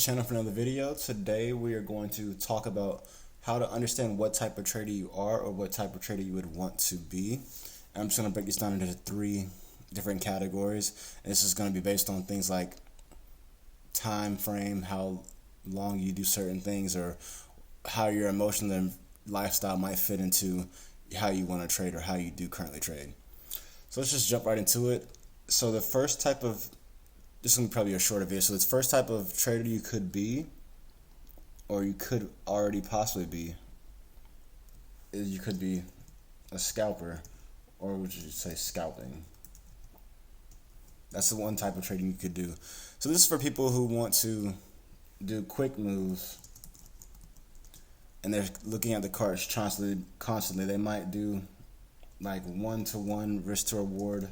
channel for another video. Today we are going to talk about how to understand what type of trader you are or what type of trader you would want to be. I'm just going to break this down into 3 different categories. And this is going to be based on things like time frame, how long you do certain things, or how your emotional and lifestyle might fit into how you want to trade or how you do currently trade. So let's just jump right into it. So the first type of this is going to be probably a shorter video. So the first type of trader you could be, or you could already possibly be, is you could be a scalper, or would you say scalping? That's the one type of trading you could do. So this is for people who want to do quick moves, and they're looking at the cards constantly. They might do like 1-to-1 risk to reward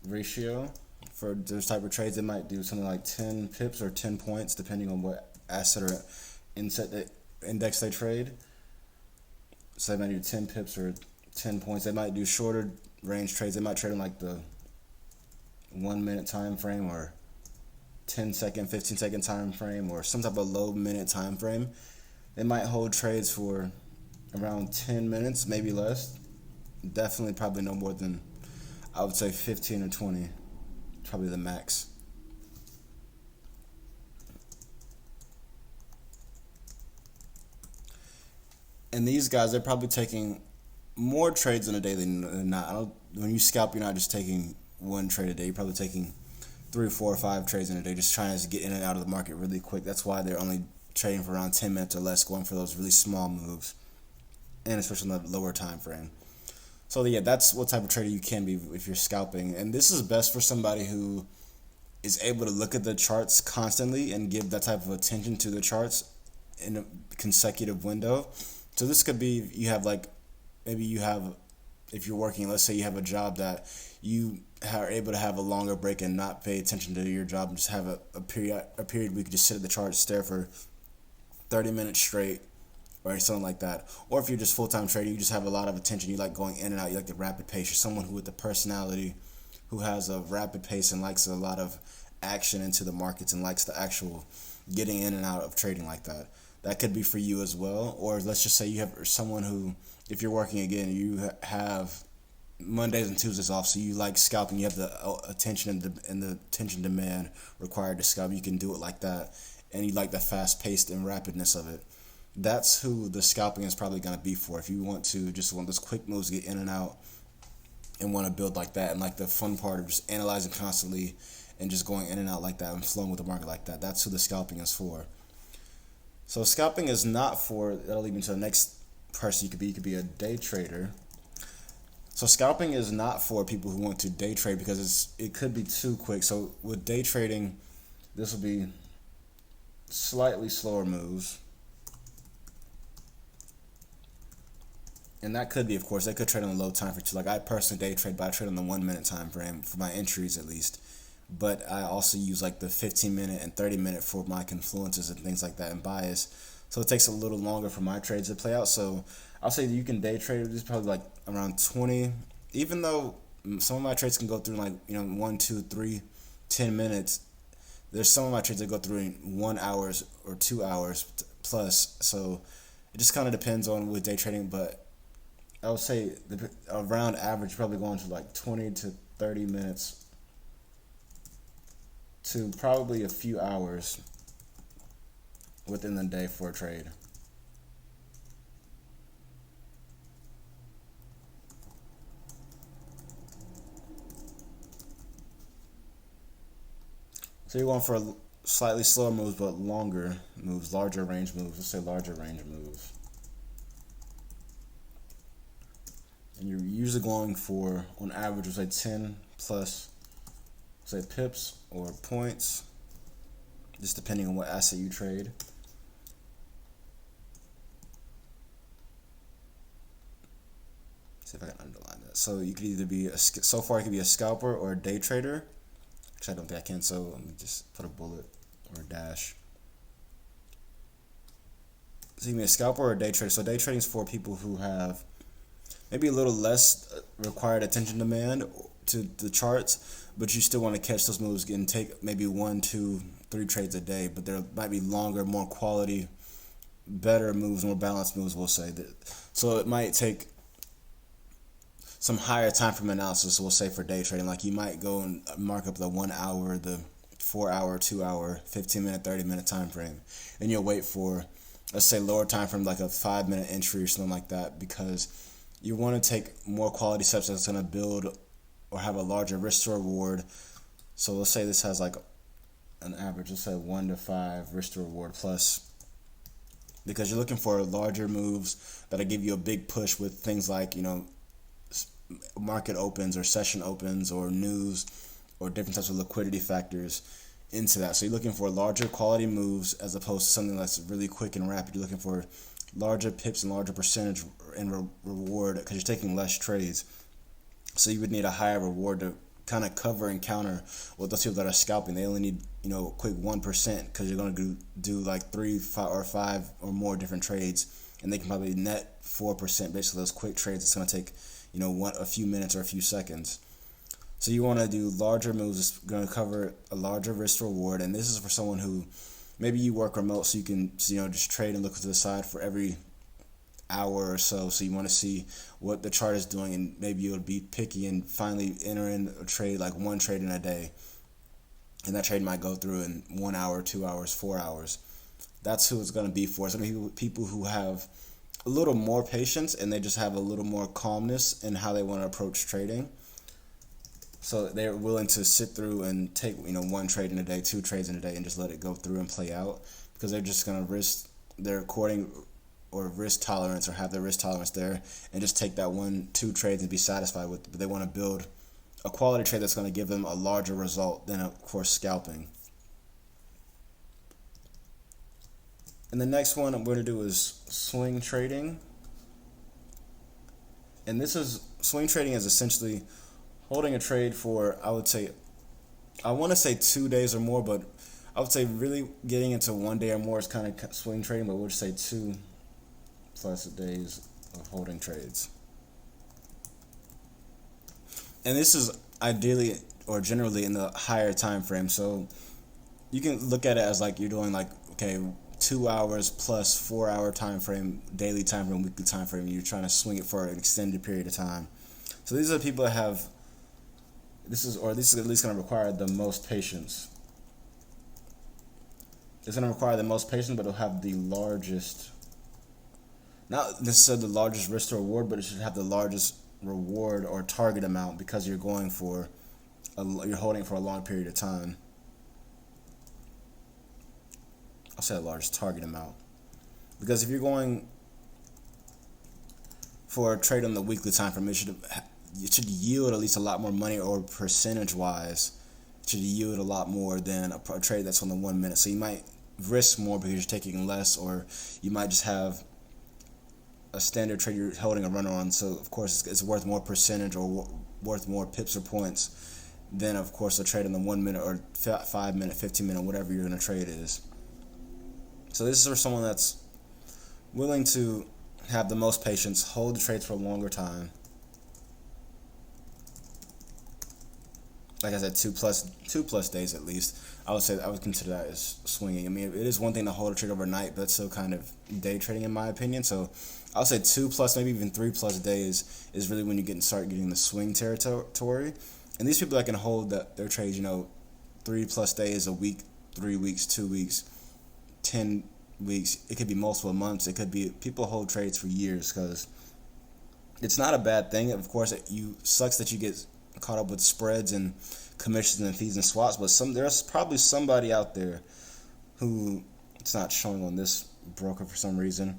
ratio. For those type of trades, they might do something like 10 pips or 10 points, depending on what asset or index they trade. So they might do 10 pips or 10 points. They might do shorter range trades. They might trade in like the 1-minute time frame, or 10-second, 15-second time frame, or some type of low minute time frame. They might hold trades for around 10 minutes, maybe less. Definitely probably no more than, I would say, 15 or 20. Probably the max. And these guys, they're probably taking more trades in a day than not. When you scalp, you're not just taking one trade a day. You're probably taking 3, 4, or 5 trades in a day, just trying to get in and out of the market really quick. That's why they're only trading for around 10 minutes or less, going for those really small moves, and especially in the lower time frame. So yeah, that's what type of trader you can be if you're scalping. And this is best for somebody who is able to look at the charts constantly and give that type of attention to the charts in a consecutive window. So this could be, you have like, maybe you have, if you're working, let's say you have a job that you are able to have a longer break and not pay attention to your job, and just have a period where you could just sit at the chart, stare for 30 minutes straight, or something like that. Or if you're just full-time trader, you just have a lot of attention, you like going in and out, you like the rapid pace. You're someone who with the personality, who has a rapid pace and likes a lot of action into the markets and likes the actual getting in and out of trading like that. That could be for you as well. Or let's just say you have someone who, if you're working again, you have Mondays and Tuesdays off, so you like scalping, you have the attention and the attention demand required to scalp. You can do it like that, and you like the fast paced and rapidness of it. That's who the scalping is probably going to be for. If you want to just want those quick moves, get in and out, and want to build like that, and like the fun part of just analyzing constantly and just going in and out like that and flowing with the market like that, that's who the scalping is for. So scalping is not for, that'll lead me to the next person you could be. You could be a day trader. So scalping is not for people who want to day trade, because it could be too quick. So with day trading, this will be slightly slower moves. And that could be, of course, they could trade on the low time frame too. Like I personally day trade, but I trade on the 1-minute time frame for my entries at least. But I also use like the 15-minute and 30-minute for my confluences and things like that, and bias. So it takes a little longer for my trades to play out. So I'll say that you can day trade. This is probably like around 20. Even though some of my trades can go through like 1, 2, 3, 10 minutes. There's some of my trades that go through in 1 hour or 2 hours plus. So it just kind of depends on with day trading, but I would say around average, probably going to like 20 to 30 minutes to probably a few hours within the day for a trade. So you're going for slightly slower moves, but longer moves, larger range moves. Let's say larger range moves. And you're usually going for, on average, we'll say 10 plus, say, pips or points, just depending on what asset you trade. See if I can underline that. So you could either be, so far you could be a scalper or a day trader. Actually, I don't think I can, so let me just put a bullet or a dash. So you can be a scalper or a day trader. So day trading is for people who have maybe a little less required attention demand to the charts, but you still want to catch those moves and take maybe 1, 2, 3 trades a day, but there might be longer, more quality, better moves, more balanced moves, we'll say. So it might take some higher time frame analysis, we'll say, for day trading. Like you might go and mark up the 1 hour, the 4 hour, 2 hour, 15-minute, 30-minute time frame, and you'll wait for, let's say, lower time frame, like a 5-minute entry or something like that, because you want to take more quality steps that's going to build or have a larger risk to reward. So let's say this has like an average, let's say 1 to 5 risk to reward plus, because you're looking for larger moves that'll give you a big push with things like, market opens or session opens or news or different types of liquidity factors into that. So you're looking for larger quality moves as opposed to something that's really quick and rapid. You're looking for larger pips and larger percentage and reward because you're taking less trades. So you would need a higher reward to kind of cover and counter what those people that are scalping. They only need, a quick 1% because you're going to do like 3, 5 or more different trades, and they can probably net 4% basically those quick trades. It's going to take a few minutes or a few seconds. So you want to do larger moves. It's going to cover a larger risk reward, and this is for someone who maybe you work remote, so you can just trade and look to the side for every hour or so. So you want to see what the chart is doing, and maybe you'll be picky and finally enter in a trade, like one trade in a day, and that trade might go through in 1 hour, 2 hours, 4 hours. That's who it's going to be for. It's going to be people who have a little more patience and they just have a little more calmness in how they want to approach trading. So they're willing to sit through and take, one trade in a day, 2 trades in a day, and just let it go through and play out, because they're just going to risk their according or risk tolerance or have their risk tolerance there and just take that 1-2 trades and be satisfied with it. But they want to build a quality trade that's going to give them a larger result than, of course, scalping. And the next one I'm going to do is swing trading. And swing trading is essentially holding a trade for, I want to say 2 days or more, but I would say really getting into 1 day or more is kind of swing trading, but we'll just say 2+ days of holding trades. And this is ideally or generally in the higher time frame. So you can look at it as like you're doing 2 hours plus 4 hour time frame, daily time frame, weekly time frame. You're trying to swing it for an extended period of time. So these are the people that have this is at least going to require the most patience. It's going to require the most patience, but it'll have the largest, not necessarily the largest risk to reward, but it should have the largest reward or target amount because you're holding for a long period of time. I'll say a large target amount, because if you're going for a trade on the weekly time frame, it should yield at least a lot more money, or percentage wise it should yield a lot more than a trade that's on the 1 minute. So you might risk more because you're taking less, or you might just have a standard trade you're holding a runner on, so of course it's worth more percentage or worth more pips or points than, of course, a trade on the 1 minute or 5 minute, 15 minute, whatever you're going to trade is. So this is for someone that's willing to have the most patience, hold the trades for a longer time. Like I said, 2+ days at least. I would consider that as swinging. I mean, it is one thing to hold a trade overnight, but it's still kind of day trading in my opinion. So I'll say 2+, maybe even 3+ days is really when you start getting the swing territory. And these people that can hold their trades, 3+ days, a week, 3 weeks, 2 weeks, 10 weeks. It could be multiple months. It could be people hold trades for years, because it's not a bad thing. Of course, sucks that you get caught up with spreads and commissions and fees and swaps, but there's probably somebody out there who, it's not showing on this broker for some reason,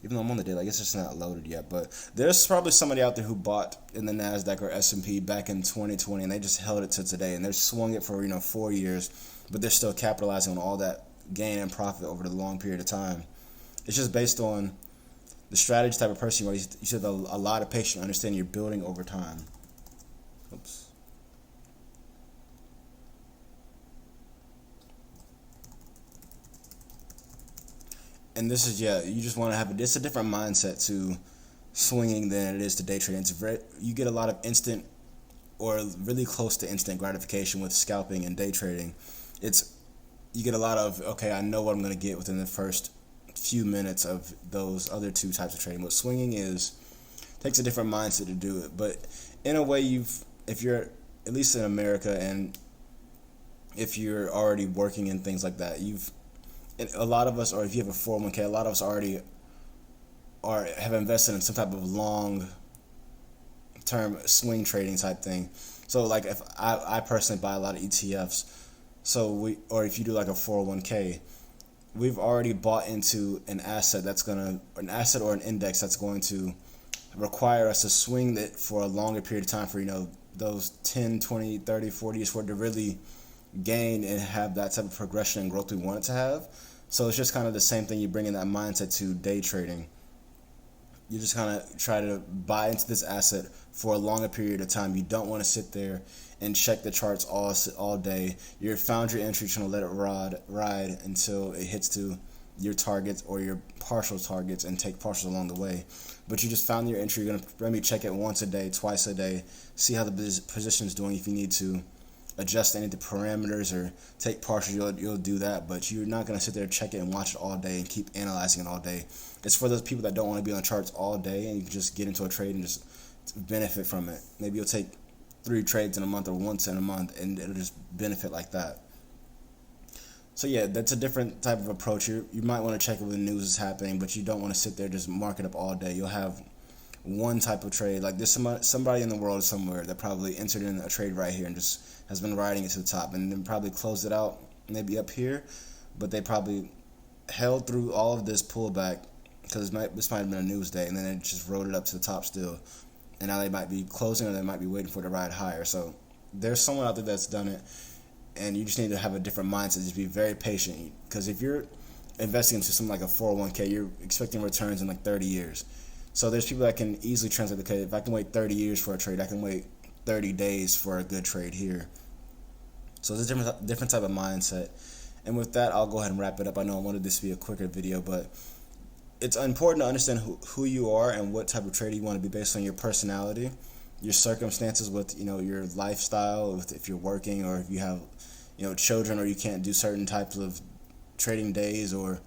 even though I'm on the daily, I guess it's not loaded yet, but there's probably somebody out there who bought in the NASDAQ or S&P back in 2020, and they just held it to today, and they're swung it for 4 years, but they're still capitalizing on all that gain and profit over the long period of time. It's just based on the strategy type of person you are. You should have a lot of patience, understand you're building over time. Oops. And this is, you just want to have it's a different mindset to swinging than it is to day trading. You get a lot of instant or really close to instant gratification with scalping and day trading. It's you get a lot of, okay, I know what I'm going to get within the first few minutes of those other two types of trading. But swinging takes a different mindset to do it. But in a way, if you're at least in America, and if you're already working in things like that, a lot of us, or if you have a 401k, a lot of us already have invested in some type of long term swing trading type thing. So like if I personally buy a lot of ETFs, or if you do like a 401k, we've already bought into an asset or an index that's going to require us to swing it for a longer period of time, for those 10, 20, 30, 40 years, for it to really gain and have that type of progression and growth we want it to have. So it's just kind of the same thing. You bring in that mindset to day trading. You just kind of try to buy into this asset for a longer period of time. You don't want to sit there and check the charts all day. You found your entry, trying to let it ride until it hits to your targets or your partial targets, and take partials along the way. But you just found your entry. You're going to maybe check it once a day, twice a day, see how the position is doing. If you need to adjust any of the parameters or take partials, you'll do that. But you're not going to sit there, check it, and watch it all day and keep analyzing it all day. It's for those people that don't want to be on the charts all day, and you can just get into a trade and just benefit from it. Maybe you'll take 3 trades in a month or once in a month, and it'll just benefit like that. So yeah, that's a different type of approach. You might want to check it when the news is happening, but you don't want to sit there just mark it up all day. You'll have one type of trade. Like there's somebody in the world somewhere that probably entered in a trade right here and just has been riding it to the top, and then probably closed it out maybe up here, but they probably held through all of this pullback because this might have been a news day, and then it just rode it up to the top still. And now they might be closing, or they might be waiting for it to ride higher. So there's someone out there that's done it, and you just need to have a different mindset. Just be very patient, because if you're investing into something like a 401k, you're expecting returns in like 30 years. So there's people that can easily translate, okay, if I can wait 30 years for a trade, I can wait 30 days for a good trade here. So it's a different type of mindset. And with that, I'll go ahead and wrap it up. I know I wanted this to be a quicker video, but it's important to understand who you are and what type of trader you want to be based on your personality, your circumstances with your lifestyle, if you're working, or if you have children, or you can't do certain types of trading days or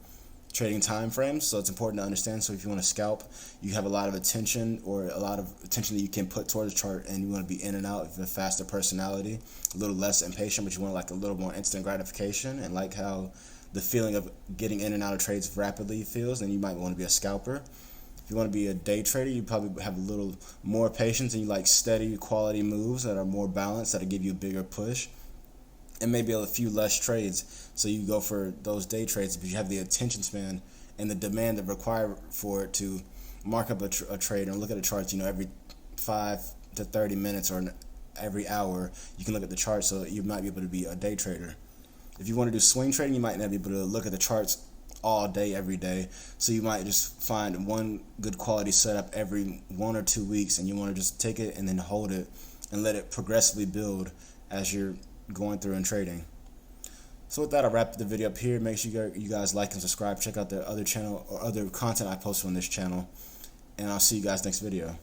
trading time frames. So it's important to understand. So if you want to scalp, you have a lot of attention that you can put towards the chart, and you want to be in and out with a faster personality, a little less impatient, but you want like a little more instant gratification, and like how the feeling of getting in and out of trades rapidly feels, then you might want to be a scalper. If you want to be a day trader, you probably have a little more patience, and you like steady quality moves that are more balanced, that'll give you a bigger push, and maybe a few less trades. So you go for those day trades, but you have the attention span and the demand that require for it to mark up a trade and look at the charts, every 5 to 30 minutes or every hour. You can look at the chart, so you might be able to be a day trader. If you want to do swing trading, you might not be able to look at the charts all day, every day. So you might just find one good quality setup every 1 or 2 weeks, and you want to just take it and then hold it and let it progressively build as you're going through and trading. So with that, I'll wrap the video up here. Make sure you guys like and subscribe. Check out the other channel or other content I post on this channel, and I'll see you guys next video.